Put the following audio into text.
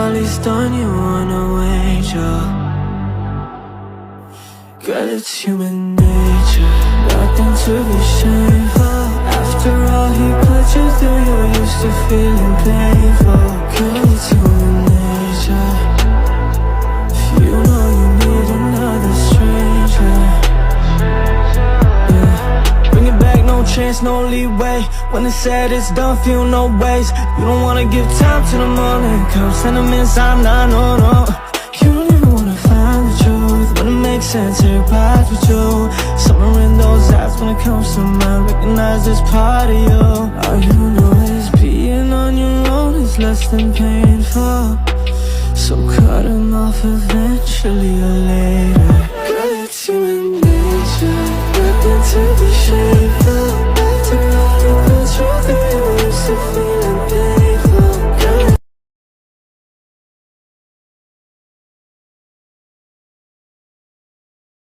at least on you wanna wager. Girl, it's human nature, nothing to be shameful. After all he put you through, you're used to feeling painful. Girl, it's human nature. If you know you need another stranger, yeah. Bring it back, no chance, no leeway. When it's said, it's done, feel no ways. You don't wanna give time to the morning come sentiments, I'm not, no. You don't even wanna find the truth. When it makes sense, everybody's with you. Somewhere in those eyes, when it comes to mine, recognize it's part of you. All you know is being on your own is less than painful. So cut him off eventually or later. Girl, it's human nature, nothing to be shamed.